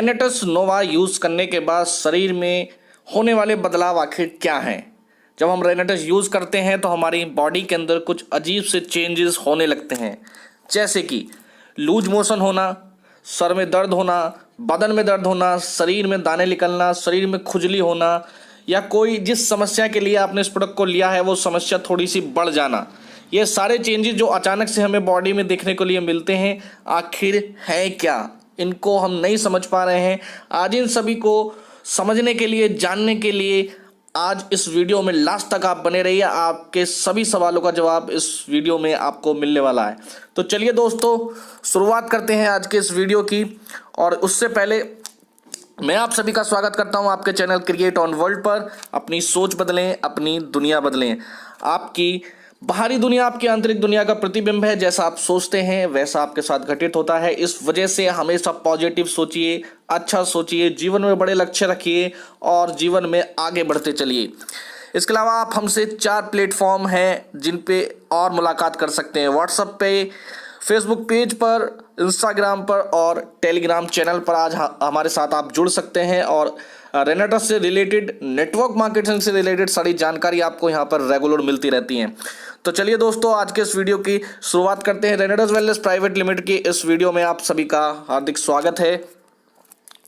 रेनेटस नोवा use करने के बाद शरीर में होने वाले बदलाव आखिर क्या हैं। जब हम रेनेटस यूज़ करते हैं तो हमारी बॉडी के अंदर कुछ अजीब से चेंजेस होने लगते हैं, जैसे कि लूज मोशन होना, सर में दर्द होना, बदन में दर्द होना, शरीर में दाने निकलना, शरीर में खुजली होना, या कोई जिस समस्या के लिए आपने इस प्रोडक्ट को लिया है वो समस्या थोड़ी सी बढ़ जाना। ये सारे चेंजेस जो अचानक से हमें बॉडी में देखने को लिए मिलते हैं, आखिर है क्या, इनको हम नहीं समझ पा रहे हैं। आज इन सभी को समझने के लिए, जानने के लिए आज इस वीडियो में लास्ट तक आप बने रहिए। आपके सभी सवालों का जवाब इस वीडियो में आपको मिलने वाला है। तो चलिए दोस्तों, शुरुआत करते हैं आज के इस वीडियो की। और उससे पहले मैं आप सभी का स्वागत करता हूं आपके चैनल क्रिएट ऑन वर्ल्ड पर। अपनी सोच बदलें, अपनी दुनिया बदलें। आपकी बाहरी दुनिया आपकी आंतरिक दुनिया का प्रतिबिंब है। जैसा आप सोचते हैं वैसा आपके साथ घटित होता है। इस वजह से हमेशा पॉजिटिव सोचिए, अच्छा सोचिए, जीवन में बड़े लक्ष्य रखिए और जीवन में आगे बढ़ते चलिए। इसके अलावा आप हमसे 4 प्लेटफॉर्म हैं जिन पे और मुलाकात कर सकते हैं। व्हाट्सएप पे, फेसबुक पेज पर, इंस्टाग्राम पर और टेलीग्राम चैनल पर आज हमारे साथ आप जुड़ सकते हैं और रेनेटस से रिलेटेड, नेटवर्क मार्केटिंग से रिलेटेड सारी जानकारी आपको यहाँ पर रेगुलर मिलती रहती हैं। तो चलिए दोस्तों, आज के इस वीडियो की शुरुआत करते हैं। रेनेटस वेलनेस प्राइवेट लिमिटेड की इस वीडियो में आप सभी का हार्दिक स्वागत है।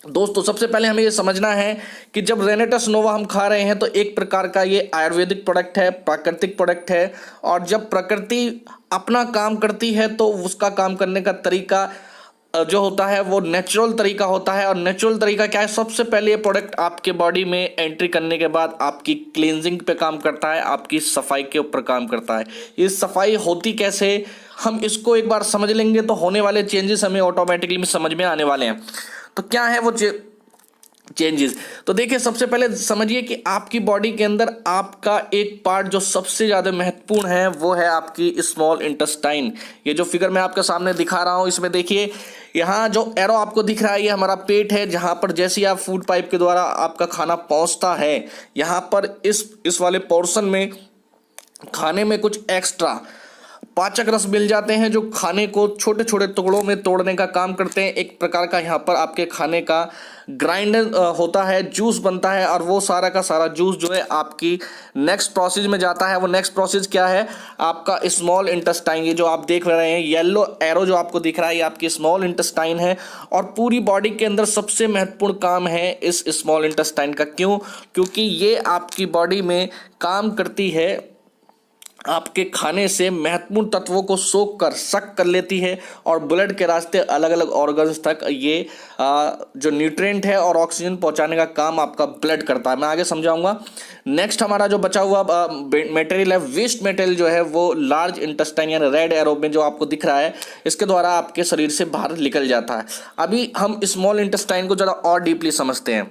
दोस्तों, सबसे पहले हमें ये समझना है कि जब रेनेटस नोवा हम खा रहे हैं तो एक प्रकार का ये आयुर्वेदिक प्रोडक्ट है, प्राकृतिक प्रोडक्ट है। और जब प्रकृति अपना काम करती है तो उसका काम करने का तरीका जो होता है वो नेचुरल तरीका होता है। और नेचुरल तरीका क्या है? सबसे पहले ये प्रोडक्ट आपके बॉडी में एंट्री करने के बाद आपकी क्लींजिंग पे काम करता है, आपकी सफाई के ऊपर काम करता है। ये सफाई होती कैसे, हम इसको एक बार समझ लेंगे तो होने वाले चेंजेस हमें ऑटोमेटिकली समझ में आने वाले हैं। तो क्या है वो चेंजेस? तो देखिए, सबसे पहले समझिए कि आपकी बॉडी के अंदर आपका एक पार्ट जो सबसे ज़्यादा महत्वपूर्ण है वो है आपकी स्मॉल इंटेस्टाइन। ये जो फिगर मैं आपके सामने दिखा रहा हूँ, इसमें देखिए यहाँ जो एरो आपको दिख रहा है ये हमारा पेट है, जहाँ पर जैसे ही आप फूड पाइप के द्वारा आपका खाना पहुँचता है, यहाँ पर इस वाले पोर्शन में खाने में कुछ एक्स्ट्रा पाचक रस मिल जाते हैं जो खाने को छोटे छोटे टुकड़ों में तोड़ने का काम करते हैं। एक प्रकार का यहाँ पर आपके खाने का ग्राइंडर होता है, जूस बनता है और वो सारा का सारा जूस जो है आपकी नेक्स्ट प्रोसेस में जाता है। वो नेक्स्ट प्रोसेस क्या है? आपका स्मॉल इंटेस्टाइन। ये जो आप देख रहे हैं येलो एरो जो आपको दिख रहा है, ये आपकी स्मॉल इंटेस्टाइन है। और पूरी बॉडी के अंदर सबसे महत्वपूर्ण काम है इस स्मॉल इंटेस्टाइन का। क्यों? क्योंकि ये आपकी बॉडी में काम करती है, आपके खाने से महत्वपूर्ण तत्वों को सोख कर सक कर लेती है और ब्लड के रास्ते अलग अलग ऑर्गन्स तक ये जो न्यूट्रिएंट है और ऑक्सीजन पहुंचाने का काम आपका ब्लड करता है। मैं आगे समझाऊंगा। नेक्स्ट हमारा जो बचा हुआ मटेरियल है, वेस्ट मटेरियल जो है वो लार्ज इंटेस्टाइन यानी रेड एरो में जो आपको दिख रहा है, इसके द्वारा आपके शरीर से बाहर निकल जाता है। अभी हम स्मॉल इंटेस्टाइन को ज़रा और डीपली समझते हैं।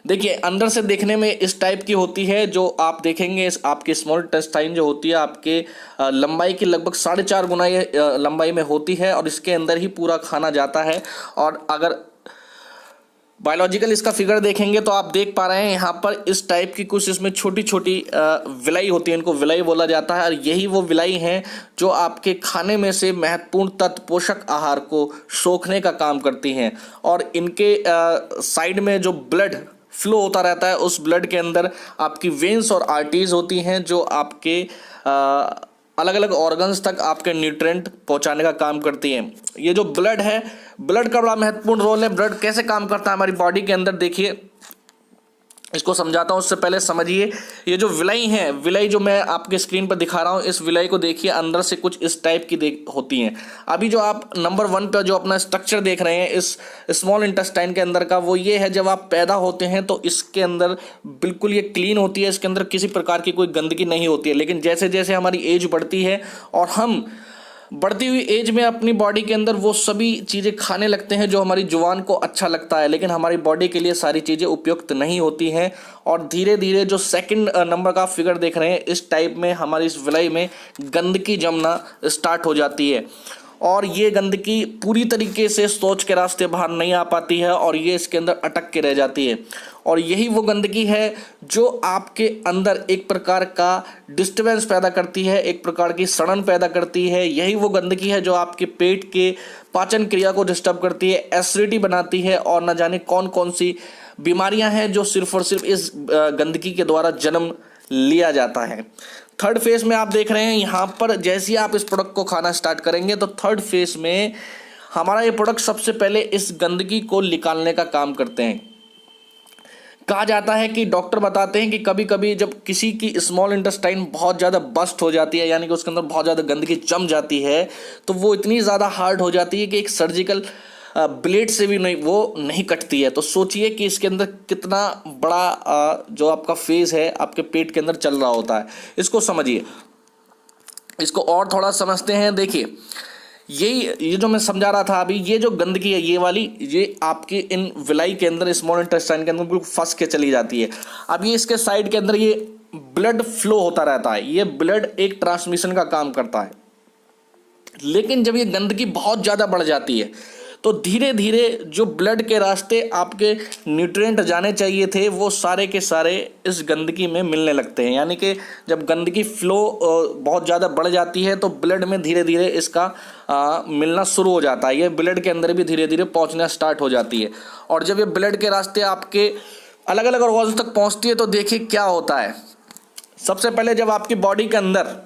देखिए, अंदर से देखने में इस टाइप की होती है। जो आप देखेंगे आपकी स्मॉल इंटेस्टाइन जो होती है आपके लंबाई की लगभग 4.5 गुना ये लंबाई में होती है और इसके अंदर ही पूरा खाना जाता है। और अगर बायोलॉजिकल इसका फिगर देखेंगे तो आप देख पा रहे हैं यहाँ पर इस टाइप की कुछ इसमें छोटी छोटी विलाई होती है, इनको विलाई बोला जाता है। और यही वो विलाई हैं जो आपके खाने में से महत्वपूर्ण तत्व, पोषक आहार को सोखने का काम करती हैं। और इनके साइड में जो ब्लड फ्लो होता रहता है, उस ब्लड के अंदर आपकी वेन्स और आर्टरीज होती हैं जो आपके अलग अलग ऑर्गन्स तक आपके न्यूट्रिएंट पहुंचाने का काम करती हैं। ये जो ब्लड है, ब्लड का बड़ा महत्वपूर्ण रोल है। ब्लड कैसे काम करता है हमारी बॉडी के अंदर, देखिए इसको समझाता हूँ। उससे पहले समझिए, ये जो विलाई है, विलाई जो मैं आपके स्क्रीन पर दिखा रहा हूँ, इस विलाई को देखिए, अंदर से कुछ इस टाइप की होती हैं। अभी जो आप नंबर 1 पर जो अपना स्ट्रक्चर देख रहे हैं इस स्मॉल इंटेस्टाइन के अंदर का, वो ये है जब आप पैदा होते हैं तो इसके अंदर बिल्कुल ये क्लीन होती है, इसके अंदर किसी प्रकार की कोई गंदगी नहीं होती है। लेकिन जैसे जैसे हमारी एज बढ़ती है और हम बढ़ती हुई एज में अपनी बॉडी के अंदर वो सभी चीज़ें खाने लगते हैं जो हमारी जुबान को अच्छा लगता है, लेकिन हमारी बॉडी के लिए सारी चीज़ें उपयुक्त नहीं होती हैं। और धीरे धीरे जो सेकंड नंबर का फिगर देख रहे हैं, इस टाइप में हमारी इस विलाई में गंदगी जमना स्टार्ट हो जाती है। और ये गंदगी पूरी तरीके से शौच के रास्ते बाहर नहीं आ पाती है और ये इसके अंदर अटक के रह जाती है। और यही वो गंदगी है जो आपके अंदर एक प्रकार का डिस्टर्बेंस पैदा करती है, एक प्रकार की सड़न पैदा करती है। यही वो गंदगी है जो आपके पेट के पाचन क्रिया को डिस्टर्ब करती है, एसिडिटी बनाती है और न जाने कौन कौन सी बीमारियां हैं जो सिर्फ और सिर्फ इस गंदगी के द्वारा जन्म लिया जाता है। थर्ड फेज में आप देख रहे हैं यहाँ पर, जैसे ही आप इस प्रोडक्ट को खाना स्टार्ट करेंगे तो थर्ड फेज में हमारा ये प्रोडक्ट सबसे पहले इस गंदगी को निकालने का काम करते हैं। कहा जाता है कि डॉक्टर बताते हैं कि कभी कभी जब किसी की स्मॉल इंटेस्टाइन बहुत ज़्यादा बस्ट हो जाती है, यानी कि उसके अंदर बहुत ज़्यादा गंदगी जम जाती है, तो वो इतनी ज़्यादा हार्ड हो जाती है कि एक सर्जिकल ब्लेड से भी वो नहीं कटती है। तो सोचिए कि इसके अंदर कितना बड़ा जो आपका फेज है आपके पेट के अंदर चल रहा होता है। इसको समझिए, इसको और थोड़ा समझते हैं। देखिए, ये जो मैं समझा रहा था अभी, ये जो गंदगी है ये वाली, ये आपके इन विलाई के अंदर, स्मॉल इंटेस्टाइन के अंदर बिल्कुल फंस के चली जाती है। अब ये इसके साइड के अंदर ये ब्लड फ्लो होता रहता है, ये ब्लड एक ट्रांसमिशन का काम करता है। लेकिन जब ये गंदगी बहुत ज़्यादा बढ़ जाती है तो धीरे धीरे जो ब्लड के रास्ते आपके न्यूट्रिएंट जाने चाहिए थे वो सारे के सारे इस गंदगी में मिलने लगते हैं। यानी कि जब गंदगी फ्लो बहुत ज़्यादा बढ़ जाती है तो ब्लड में धीरे धीरे इसका मिलना शुरू हो जाता है, ये ब्लड के अंदर भी धीरे धीरे पहुंचना स्टार्ट हो जाती है। और जब ये ब्लड के रास्ते आपके अलग अलग ऑर्गन्स तक पहुंचती है तो देखिए क्या होता है। सबसे पहले जब आपकी बॉडी के अंदर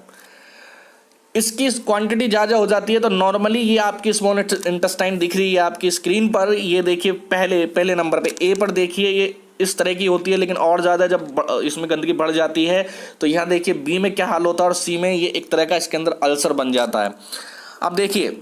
इसकी क्वांटिटी ज़्यादा हो जाती है तो नॉर्मली ये आपकी स्मॉल इंटेस्टाइन दिख रही है आपकी स्क्रीन पर, ये देखिए पहले नंबर पे ए पर देखिए ये इस तरह की होती है। लेकिन और ज़्यादा जब इसमें गंदगी बढ़ जाती है तो यहाँ देखिए बी में क्या हाल होता है और सी में ये एक तरह का इसके अंदर अल्सर बन जाता है। अब देखिए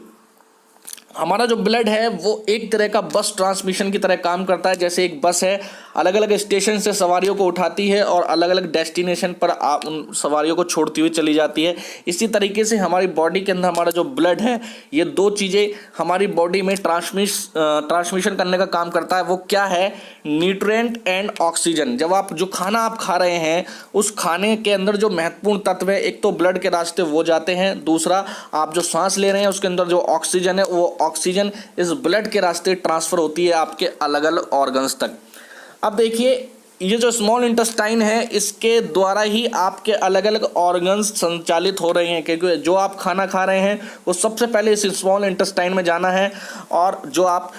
हमारा जो ब्लड है वो एक तरह का बस ट्रांसमिशन की तरह काम करता है। जैसे एक बस है, अलग अलग स्टेशन से सवारियों को उठाती है और अलग अलग डेस्टिनेशन पर उन सवारियों को छोड़ती हुई चली जाती है। इसी तरीके से हमारी बॉडी के अंदर हमारा जो ब्लड है ये दो चीज़ें हमारी बॉडी में ट्रांसमिशन करने का काम करता है। वो क्या है? Nutrient and oxygen. जब आप जो खाना आप खा रहे हैं उस खाने के अंदर जो महत्वपूर्ण तत्व है, एक तो ब्लड के रास्ते वो जाते हैं, दूसरा आप जो सांस ले रहे हैं उसके अंदर जो ऑक्सीजन है वो ऑक्सीजन इस ब्लड के रास्ते ट्रांसफर होती है आपके अलग अलग ऑर्गन्स तक। अब देखिए ये जो स्मॉल इंटेस्टाइन है इसके द्वारा ही आपके अलग अलग ऑर्गन्स संचालित हो रहे हैं, क्योंकि जो आप खाना खा रहे हैं वो सबसे पहले इस स्मॉल इंटेस्टाइन में जाना है और जो आप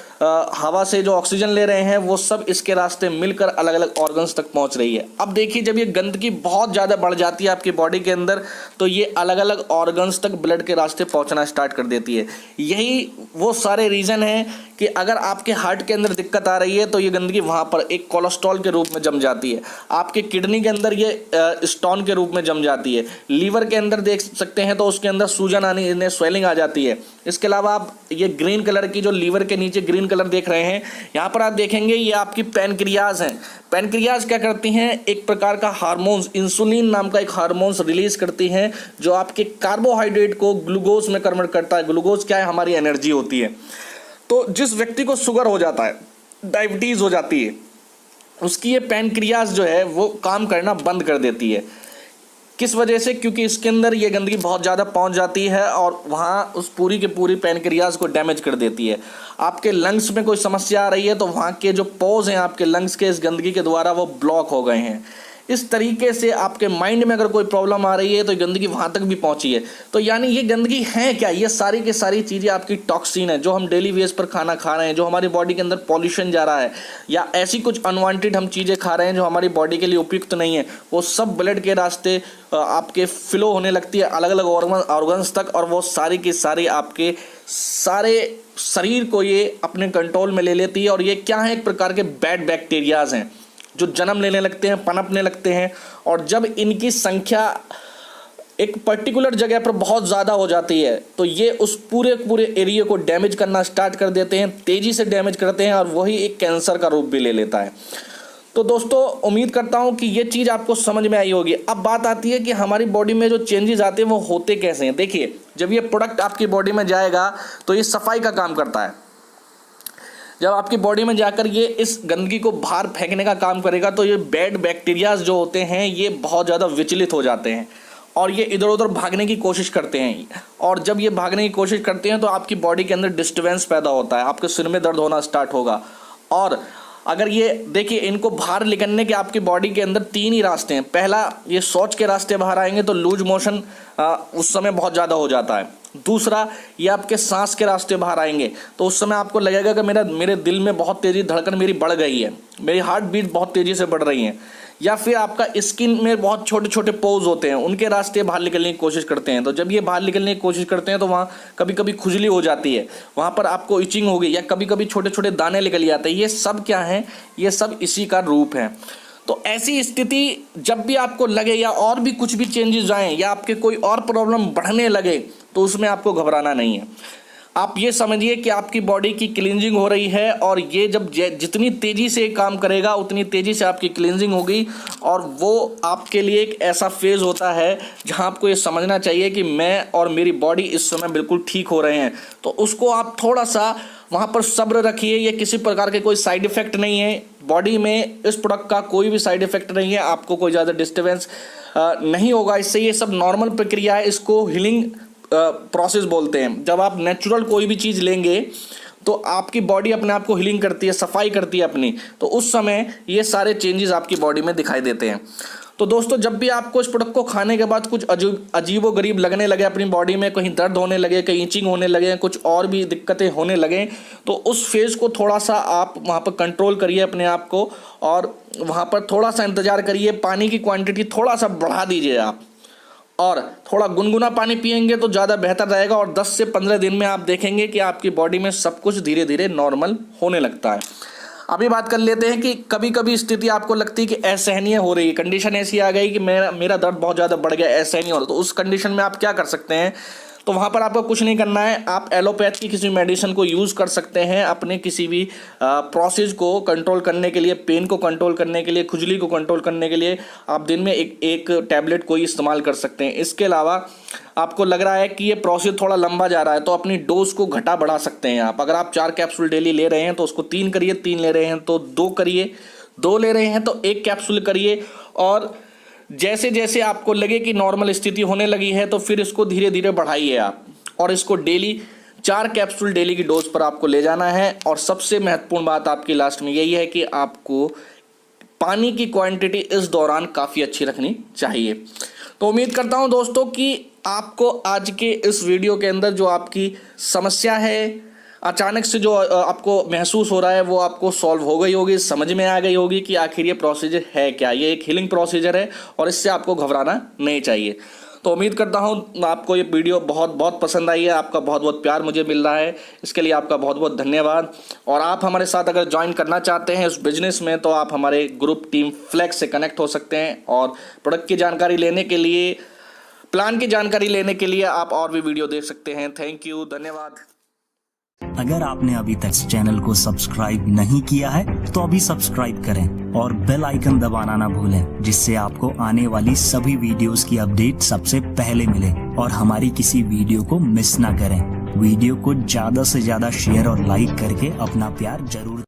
हवा से जो ऑक्सीजन ले रहे हैं वो सब इसके रास्ते मिलकर अलग अलग ऑर्गन्स तक पहुंच रही है। अब देखिए जब ये गंदगी बहुत ज़्यादा बढ़ जाती है आपकी बॉडी के अंदर तो ये अलग अलग ऑर्गन्स तक ब्लड के रास्ते पहुंचना स्टार्ट कर देती है। यही वो सारे रीज़न हैं कि अगर आपके हार्ट के अंदर दिक्कत आ रही है तो ये गंदगी वहाँ पर एक कोलेस्ट्रॉल के रूप में जम जाती है, आपके किडनी के अंदर ये स्टोन के रूप में जम जाती है, लीवर के अंदर देख सकते हैं तो उसके अंदर सूजन आने स्वेलिंग आ जाती है। इसके अलावा आप ये ग्रीन कलर की जो लीवर के नीचे ग्रीन कलर देख रहे हैं, यहाँ पर आप देखेंगे ये आपकी पैनक्रियाज हैं। पैनक्रियाज क्या करती हैं? एक प्रकार का हार्मोन्स, इंसुलिन नाम का एक हार्मोन्स रिलीज करती हैं जो आपके कार्बोहाइड्रेट को ग्लूकोज में कन्वर्ट करता है। ग्लूकोज क्या है? हमारी एनर्जी होती है। तो जिस व्यक्ति को शुगर हो जाता है, डायबिटीज़ हो जाती है, उसकी ये पैनक्रियाज जो है वो काम करना बंद कर देती है। किस वजह से? क्योंकि इसके अंदर ये गंदगी बहुत ज़्यादा पहुंच जाती है और वहाँ उस पूरी के पूरी पैनक्रियाज को डैमेज कर देती है। आपके लंग्स में कोई समस्या आ रही है तो वहाँ के जो पोज हैं आपके लंग्स के इस गंदगी के द्वारा वो ब्लॉक हो गए हैं। इस तरीके से आपके माइंड में अगर कोई प्रॉब्लम आ रही है तो गंदगी वहाँ तक भी पहुँची है। तो यानी ये गंदगी है क्या? ये सारी की सारी चीज़ें आपकी टॉक्सिन है जो हम डेली बेस पर खाना खा रहे हैं, जो हमारी बॉडी के अंदर पॉल्यूशन जा रहा है या ऐसी कुछ अनवांटेड हम चीज़ें खा रहे हैं जो हमारी बॉडी के लिए उपयुक्त नहीं है, वो सब ब्लड के रास्ते आपके फ्लो होने लगती है अलग अलग ऑर्गन्स तक और वो सारी की सारी आपके सारे शरीर को ये अपने कंट्रोल में ले लेती है। और ये क्या है? एक प्रकार के बैड बैक्टीरियाज हैं जो जन्म लेने लगते हैं, पनपने लगते हैं और जब इनकी संख्या एक पर्टिकुलर जगह पर बहुत ज़्यादा हो जाती है तो ये उस पूरे एरिया को डैमेज करना स्टार्ट कर देते हैं, तेज़ी से डैमेज करते हैं और वही एक कैंसर का रूप भी ले लेता है। तो दोस्तों उम्मीद करता हूँ कि ये चीज़ आपको समझ में आई होगी। अब बात आती है कि हमारी बॉडी में जो चेंजेस आते हैं वो होते कैसे हैं। देखिए जब ये प्रोडक्ट आपकी बॉडी में जाएगा तो ये सफाई का काम करता है। जब आपकी बॉडी में जाकर ये इस गंदगी को बाहर फेंकने का काम करेगा तो ये बैड बैक्टीरियाज जो होते हैं ये बहुत ज़्यादा विचलित हो जाते हैं और ये इधर उधर भागने की कोशिश करते हैं। और जब ये भागने की कोशिश करते हैं तो आपकी बॉडी के अंदर डिस्टर्बेंस पैदा होता है, आपके सिर में दर्द होना स्टार्ट होगा। और अगर ये देखिए, इनको बाहर निकलने के आपकी बॉडी के अंदर 3 ही रास्ते हैं। पहला, ये शौच के रास्ते बाहर आएंगे तो लूज मोशन उस समय बहुत ज़्यादा हो जाता है। दूसरा, ये आपके सांस के रास्ते बाहर आएंगे तो उस समय आपको लगेगा कि मेरे दिल में बहुत तेज़ी धड़कन मेरी बढ़ गई है, मेरी हार्ट बीट बहुत तेज़ी से बढ़ रही है। या फिर आपका स्किन में बहुत छोटे छोटे पोज होते हैं, उनके रास्ते बाहर निकलने की कोशिश करते हैं। तो जब ये बाहर निकलने की कोशिश करते हैं तो वहाँ कभी कभी खुजली हो जाती है, वहाँ पर आपको इचिंग होगी, या कभी कभी छोटे छोटे दाने निकल जाते हैं। ये सब क्या है? ये सब इसी का रूप है। तो ऐसी स्थिति जब भी आपको लगे या और भी कुछ भी चेंजेस आएँ या आपके कोई और प्रॉब्लम बढ़ने लगे तो उसमें आपको घबराना नहीं है। आप ये समझिए कि आपकी बॉडी की क्लींजिंग हो रही है, और ये जब जितनी तेज़ी से काम करेगा उतनी तेज़ी से आपकी क्लींजिंग होगी। और वो आपके लिए एक ऐसा फेज़ होता है जहां आपको ये समझना चाहिए कि मैं और मेरी बॉडी इस समय बिल्कुल ठीक हो रहे हैं। तो उसको आप थोड़ा सा वहाँ पर सब्र रखिए। ये किसी प्रकार के कोई साइड इफ़ेक्ट नहीं है, बॉडी में इस प्रोडक्ट का कोई भी साइड इफ़ेक्ट नहीं है, आपको कोई ज़्यादा डिस्टर्बेंस नहीं होगा इससे। ये सब नॉर्मल प्रक्रिया है, इसको हीलिंग प्रोसेस बोलते हैं। जब आप नेचुरल कोई भी चीज़ लेंगे तो आपकी बॉडी अपने आप को हीलिंग करती है, सफाई करती है अपनी, तो उस समय ये सारे चेंजेस आपकी बॉडी में दिखाई देते हैं। तो दोस्तों, जब भी आपको इस प्रोडक्ट को खाने के बाद कुछ अजीबो गरीब लगने लगे अपनी बॉडी में, कहीं दर्द होने लगे, कहीं इचिंग होने लगे, कुछ और भी दिक्कतें होने लगे, तो उस फेज़ को थोड़ा सा आप वहाँ पर कंट्रोल करिए अपने आप को, और वहाँ पर थोड़ा सा इंतज़ार करिए। पानी की क्वांटिटी थोड़ा सा बढ़ा दीजिए आप, और थोड़ा गुनगुना पानी पिएंगे तो ज़्यादा बेहतर रहेगा। और 10 से 15 दिन में आप देखेंगे कि आपकी बॉडी में सब कुछ धीरे धीरे नॉर्मल होने लगता है। अभी बात कर लेते हैं कि कभी कभी स्थिति आपको लगती है कि असहनीय हो रही है, कंडीशन ऐसी आ गई कि मेरा दर्द बहुत ज़्यादा बढ़ गया, असहनीय हो रहा है। तो उस कंडीशन में आप क्या कर सकते हैं? तो वहाँ पर आपको कुछ नहीं करना है, आप एलोपैथ की किसी मेडिसिन को यूज़ कर सकते हैं अपने किसी भी प्रोसेस को कंट्रोल करने के लिए, पेन को कंट्रोल करने के लिए, खुजली को कंट्रोल करने के लिए आप दिन में एक टैबलेट कोई इस्तेमाल कर सकते हैं। इसके अलावा आपको लग रहा है कि ये प्रोसेस थोड़ा लंबा जा रहा है तो अपनी डोज को घटा बढ़ा सकते हैं आप। अगर आप 4 कैप्सूल डेली ले रहे हैं तो उसको 3 करिए, 3 ले रहे हैं तो 2 करिए, 2 ले रहे हैं तो 1 कैप्सूल करिए। और जैसे जैसे आपको लगे कि नॉर्मल स्थिति होने लगी है तो फिर इसको धीरे धीरे बढ़ाइए आप, और इसको डेली 4 कैप्सूल डेली की डोज पर आपको ले जाना है। और सबसे महत्वपूर्ण बात आपकी लास्ट में यही है कि आपको पानी की क्वांटिटी इस दौरान काफ़ी अच्छी रखनी चाहिए। तो उम्मीद करता हूं दोस्तों कि आपको आज के इस वीडियो के अंदर जो आपकी समस्या है, अचानक से जो आपको महसूस हो रहा है, वो आपको सॉल्व हो गई होगी, समझ में आ गई होगी कि आखिर ये प्रोसीजर है क्या। ये एक हीलिंग प्रोसीजर है और इससे आपको घबराना नहीं चाहिए। तो उम्मीद करता हूँ आपको ये वीडियो बहुत बहुत पसंद आई है, आपका बहुत बहुत प्यार मुझे मिल रहा है, इसके लिए आपका बहुत बहुत धन्यवाद। और आप हमारे साथ अगर ज्वाइन करना चाहते हैं उस बिजनेस में तो आप हमारे ग्रुप टीम फ्लेक्स से कनेक्ट हो सकते हैं। और प्रोडक्ट की जानकारी लेने के लिए, प्लान की जानकारी लेने के लिए आप और भी वीडियो देख सकते हैं। थैंक यू, धन्यवाद। अगर आपने अभी तक इस चैनल को सब्सक्राइब नहीं किया है तो अभी सब्सक्राइब करें और बेल आइकन दबाना ना भूलें, जिससे आपको आने वाली सभी वीडियोस की अपडेट सबसे पहले मिले और हमारी किसी वीडियो को मिस ना करें। वीडियो को ज्यादा से ज्यादा शेयर और लाइक करके अपना प्यार जरूर